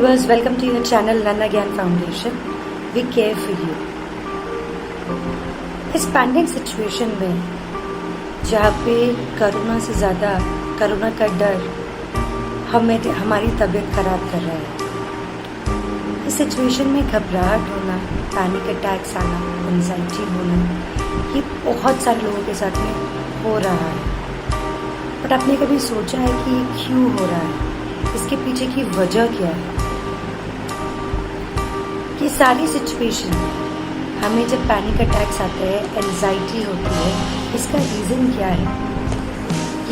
Viewers, welcome to your channel Nana Gyan Foundation. We care for you. इस pandemic situation में जहाँ पे corona से ज़्यादा कोरोना का डर हमारी तबीयत खराब कर रहा है, इस सिचुएशन में घबराहट होना, पैनिक अटैक्स आना, एंजाइटी होना, ये बहुत सारे लोगों के साथ में हो रहा है। बट आपने कभी सोचा है कि ये क्यों हो रहा है? इसके पीछे की वजह क्या है? ये सारी सिचुएशन हमें जब पैनिक अटैक्स आते हैं, एंजाइटी होती है, इसका रीज़न क्या है?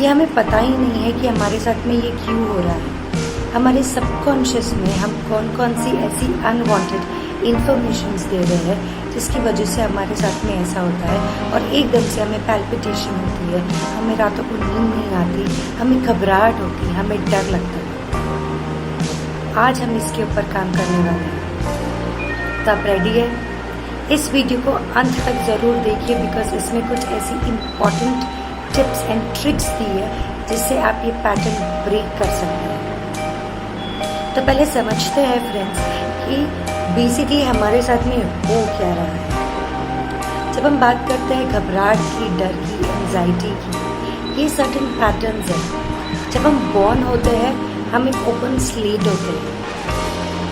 ये हमें पता ही नहीं है कि हमारे साथ में ये क्यों हो रहा है। हमारे सबकॉन्शियस में हम कौन कौन सी ऐसी अनवांटेड इंफॉर्मेशंस दे रहे हैं जिसकी वजह से हमारे साथ में ऐसा होता है और एकदम से हमें पैल्पिटेशन होती है, हमें रातों को नींद नहीं आती, हमें घबराहट होती है, हमें डर लगता है। आज हम इसके ऊपर काम करने वाले हैं। तो आप रेडी है? इस वीडियो को अंत तक ज़रूर देखिए बिकॉज इसमें कुछ ऐसी इम्पॉर्टेंट टिप्स एंड ट्रिक्स दी है जिससे आप ये पैटर्न ब्रेक कर सकते हैं। तो पहले समझते हैं फ्रेंड्स कि बेसिकली हमारे साथ में हो क्या रहा है। जब हम बात करते हैं घबराहट की, डर की, एंजाइटी की, ये सर्टेन पैटर्न्स हैं। जब हम बॉर्न होते हैं हम एक ओपन स्लेट होते हैं,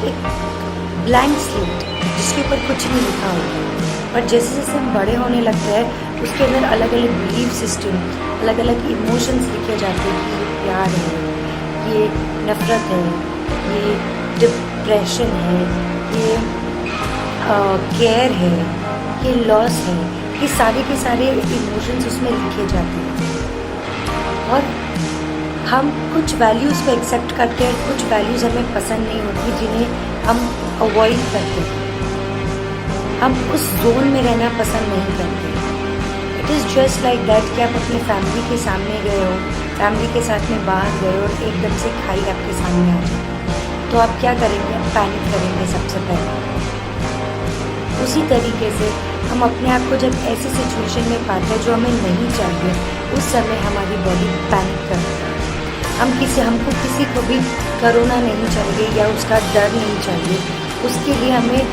एक ब्लैंक स्लेट जिसके ऊपर कुछ नहीं लिखा होता है। पर जैसे जैसे हम बड़े होने लगते हैं उसके अंदर अलग अलग बिलीफ सिस्टम, अलग अलग इमोशंस लिखे जाते हैं कि ये प्यार है, ये नफरत है, ये डिप्रेशन है, ये केयर है, ये लॉस है। ये सारे के सारे इमोशंस उसमें लिखे जाते हैं और हम कुछ वैल्यूज़ को एक्सेप्ट करते हैं, कुछ वैल्यूज़ हमें पसंद नहीं होती जिन्हें हम अवॉइड करते हैं। हम उस जोन में रहना पसंद नहीं करते। It is just like that कि आप अपने फैमिली के सामने गए हो, फैमिली के साथ में बाहर गए और एकदम से खाई आपके सामने आ जाए तो आप क्या करेंगे? आप पैनिक करेंगे सबसे पहले। उसी तरीके से हम अपने आप को जब ऐसी सिचुएशन में पाते हैं जो हमें नहीं चाहिए, उस समय हमारी बॉडी पैनिक करती है। हमको किसी को भी कोरोना नहीं चाहिए या उसका डर नहीं चाहिए। उसके लिए हमें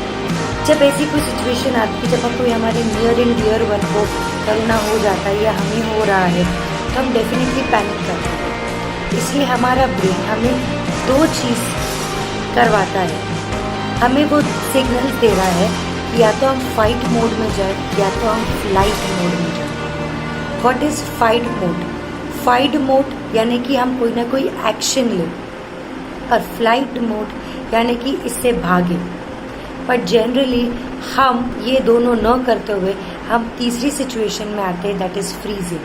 जब ऐसी कोई सिचुएशन आती है, जब कोई हमारे नियर एंड डियर वन को कोरोना हो जाता है या हमें हो रहा है तो हम डेफिनेटली पैनिक करते हैं। इसलिए हमारा ब्रेन हमें दो चीज़ करवाता है, हमें वो सिग्नल दे रहा है कि या तो हम फाइट मोड में जाए या तो हम फ्लाइट मोड में जाए। What is fight mode? Fight mode यानी कि हम कोई ना कोई एक्शन लें और फ्लाइट मोड यानी कि इससे भागे। पर जनरली हम ये दोनों न करते हुए हम तीसरी सिचुएशन में आते हैं, दैट इज़ फ्रीजिंग।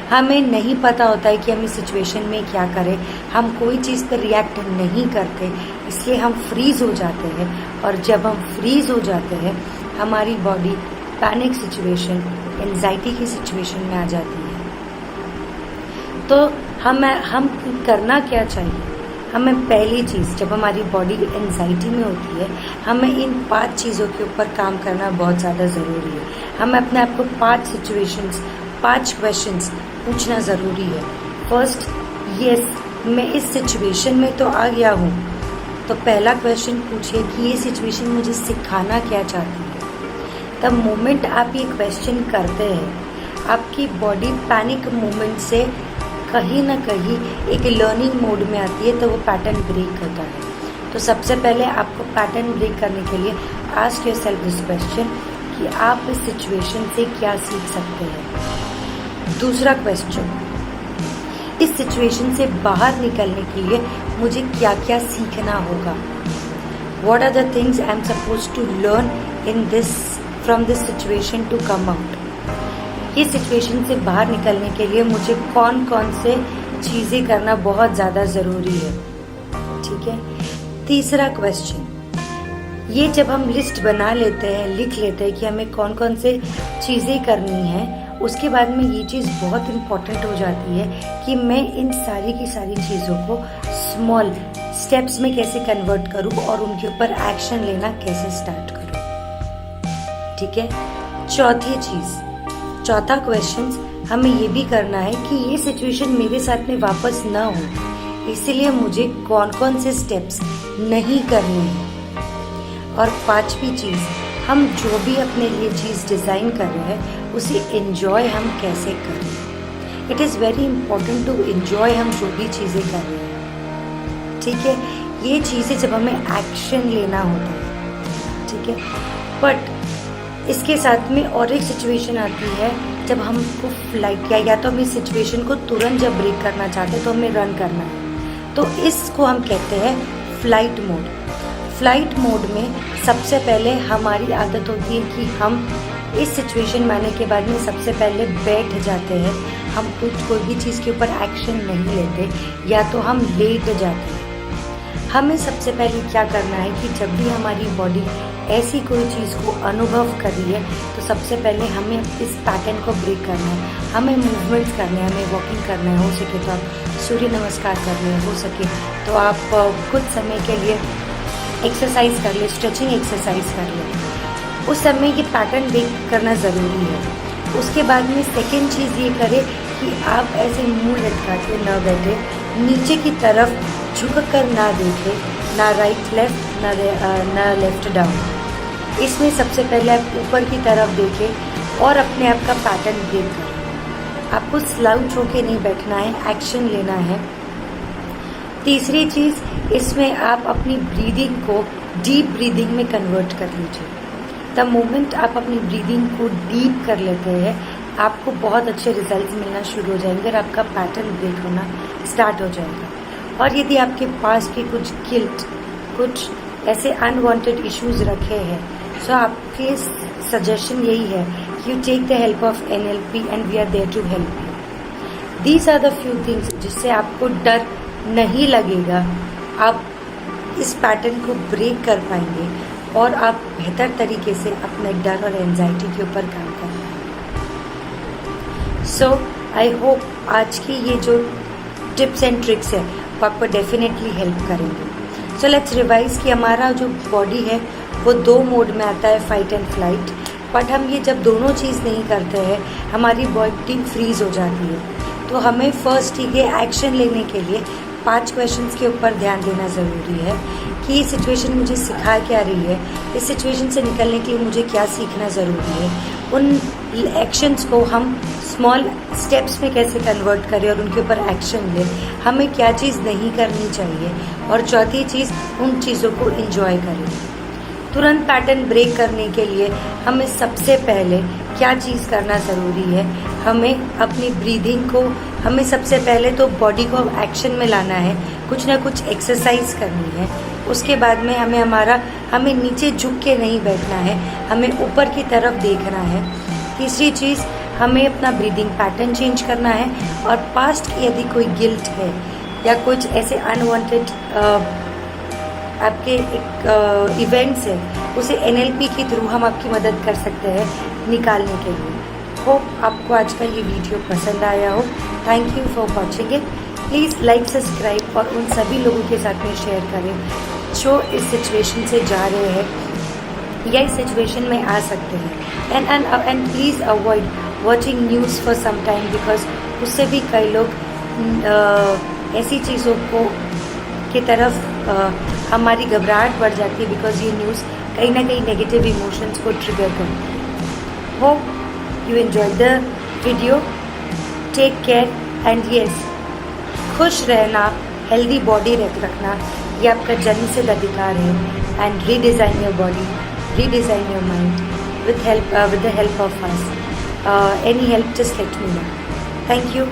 हमें नहीं पता होता है कि हम इस सिचुएशन में क्या करें, हम कोई चीज़ पर रिएक्ट नहीं करते, इसलिए हम फ्रीज हो जाते हैं। और जब हम फ्रीज हो जाते हैं हमारी बॉडी पैनिक सिचुएशन, एंजाइटी की सिचुएशन में आ जाती है। तो हम करना क्या चाहिए? हमें पहली चीज़, जब हमारी बॉडी एंजाइटी में होती है, हमें इन 5 चीज़ों के ऊपर काम करना बहुत ज़्यादा ज़रूरी है। हमें अपने आप को 5 सिचुएशंस, 5 क्वेश्चंस पूछना ज़रूरी है। फर्स्ट, यस मैं इस सिचुएशन में तो आ गया हूँ, तो पहला क्वेश्चन पूछिए कि ये सिचुएशन मुझे सिखाना क्या चाहती है। द मोमेंट आप ये क्वेश्चन करते हैं आपकी बॉडी पैनिक मोमेंट से कहीं ना कहीं एक लर्निंग मोड में आती है, तो वो पैटर्न ब्रेक होता है। तो सबसे पहले आपको पैटर्न ब्रेक करने के लिए आस्क योरसेल्फ दिस क्वेश्चन कि आप इस सिचुएशन से क्या सीख सकते हैं। दूसरा क्वेश्चन, इस सिचुएशन से बाहर निकलने के लिए मुझे क्या क्या सीखना होगा। What are the things I am suppose to learn in this from this situation to come out. ये सिचुएशन से बाहर निकलने के लिए मुझे कौन कौन से चीज़ें करना बहुत ज़्यादा ज़रूरी है। ठीक है। तीसरा क्वेश्चन, ये जब हम लिस्ट बना लेते हैं, लिख लेते हैं कि हमें कौन कौन से चीज़ें करनी है, उसके बाद में ये चीज़ बहुत इम्पॉर्टेंट हो जाती है कि मैं इन सारी की सारी चीज़ों को स्मॉल स्टेप्स में कैसे कन्वर्ट करूँ और उनके ऊपर एक्शन लेना कैसे स्टार्ट करूँ। ठीक है। चौथा क्वेश्चन हमें ये भी करना है कि ये सिचुएशन मेरे साथ में वापस ना हो, इसलिए मुझे कौन कौन से स्टेप्स नहीं करने हैं। और पांचवी चीज़, हम जो भी अपने लिए चीज़ डिज़ाइन कर रहे हैं उसे एंजॉय हम कैसे करें। It is very important to enjoy हम जो भी चीज़ें कर रहे हैं, ठीक है। ये चीज़ें जब हमें एक्शन लेना होता है, ठीक है। बट इसके साथ में और एक सिचुएशन आती है जब हमको फ्लाइट या तो हम इस सिचुएशन को तुरंत जब ब्रेक करना चाहते हैं तो हमें रन करना है, तो इसको हम कहते हैं फ्लाइट मोड। फ्लाइट मोड में सबसे पहले हमारी आदत होती है कि हम इस सिचुएशन में आने के बाद में सबसे पहले बैठ जाते हैं। हम कोई भी चीज़ के ऊपर एक्शन नहीं लेते, या तो हम लेट जाते हैं। हमें सबसे पहले क्या करना है कि जब भी हमारी बॉडी ऐसी कोई चीज़ को अनुभव कर रही है तो सबसे पहले हमें इस पैटर्न को ब्रेक करना है। हमें मूवमेंट्स करने हैं, हमें वॉकिंग करना है, हो सके तो आप सूर्य नमस्कार कर लें, हो सके तो आप कुछ समय के लिए एक्सरसाइज कर ले, स्ट्रेचिंग एक्सरसाइज कर ले। उस समय ये पैटर्न ब्रेक करना ज़रूरी है। उसके बाद में सेकेंड चीज़ ये करें कि आप ऐसे मुंह लटका के ना बैठे, नीचे की तरफ झुक कर ना देखें, ना राइट लेफ्ट ना लेफ्ट डाउन। इसमें सबसे पहले आप ऊपर की तरफ देखें और अपने आप का पैटर्न ब्रेक करें। आपको स्लाउच होके नहीं बैठना है, एक्शन लेना है। तीसरी चीज़, इसमें आप अपनी ब्रीदिंग को डीप ब्रीदिंग में कन्वर्ट कर लीजिए। द मोमेंट आप अपनी ब्रीदिंग को डीप कर लेते हैं, आपको बहुत अच्छे रिजल्ट्स मिलना शुरू हो जाएंगे और आपका पैटर्न ब्रेक होना स्टार्ट हो जाएगा। और यदि आपके पास के कुछ गिल्ट, कुछ ऐसे अनवांटेड इश्यूज रखे हैं, सो आपके सजेशन यही है कि you take the help of NLP and we are there to help you. These are the few things जिससे आपको डर नहीं लगेगा, आप इस पैटर्न को ब्रेक कर पाएंगे और आप बेहतर तरीके से अपने डर और एंजाइटी के ऊपर काम कर पाएंगे। सो आई होप आज की ये जो टिप्स एंड ट्रिक्स है वो आपको डेफिनेटली हेल्प करेंगे। सो लेट्स रिवाइज कि हमारा जो बॉडी है वो 2 मोड में आता है, फाइट एंड फ्लाइट। बट हम ये जब दोनों चीज़ नहीं करते हैं हमारी बॉडी फ्रीज हो जाती है। तो हमें फर्स्ट ये एक्शन लेने के लिए 5 क्वेश्चंस के ऊपर ध्यान देना ज़रूरी है कि ये सिचुएशन मुझे सिखा क्या रही है, इस सिचुएशन से निकलने के लिए मुझे क्या सीखना ज़रूरी है। उन एक्शंस को हम स्मॉल स्टेप्स में कैसे कन्वर्ट करें और उनके ऊपर एक्शन लें, हमें क्या चीज़ नहीं करनी चाहिए। और चौथी चीज़, उन चीज़ों को एंजॉय करें। तुरंत पैटर्न ब्रेक करने के लिए हमें सबसे पहले क्या चीज़ करना ज़रूरी है, हमें अपनी ब्रीदिंग को, हमें सबसे पहले तो बॉडी को एक्शन में लाना है, कुछ ना कुछ एक्सरसाइज करनी है। उसके बाद में हमें नीचे झुक के नहीं बैठना है, हमें ऊपर की तरफ देखना है। तीसरी चीज़, हमें अपना ब्रीदिंग पैटर्न चेंज करना है। और पास्ट की यदि कोई गिल्ट है या कुछ ऐसे अनवांटेड आपके एक इवेंट्स है, उसे NLP के थ्रू हम आपकी मदद कर सकते हैं निकालने के लिए। होप आपको आज का ये वीडियो पसंद आया हो। Thank you for watching it. Please like, subscribe और उन सभी लोगों के साथ में शेयर करें जो इस सिचुएशन से जा रहे हैं या इस सिचुएशन में आ सकते हैं। And please avoid watching news for some time, because उससे भी कई लोग ऐसी चीज़ों को की तरफ हमारी घबराहट बढ़ जाती है, बिकॉज ये न्यूज़ कहीं ना कहीं नेगेटिव इमोशंस को ट्रिगर करती है। Hope you enjoy the video. Take care and yes, खुश रहना, हेल्दी बॉडी रखना ये आपका जन्मसिद्ध अधिकार है। And redesign your body, redesign your mind with the help of us. Any help, just let me know. Thank you.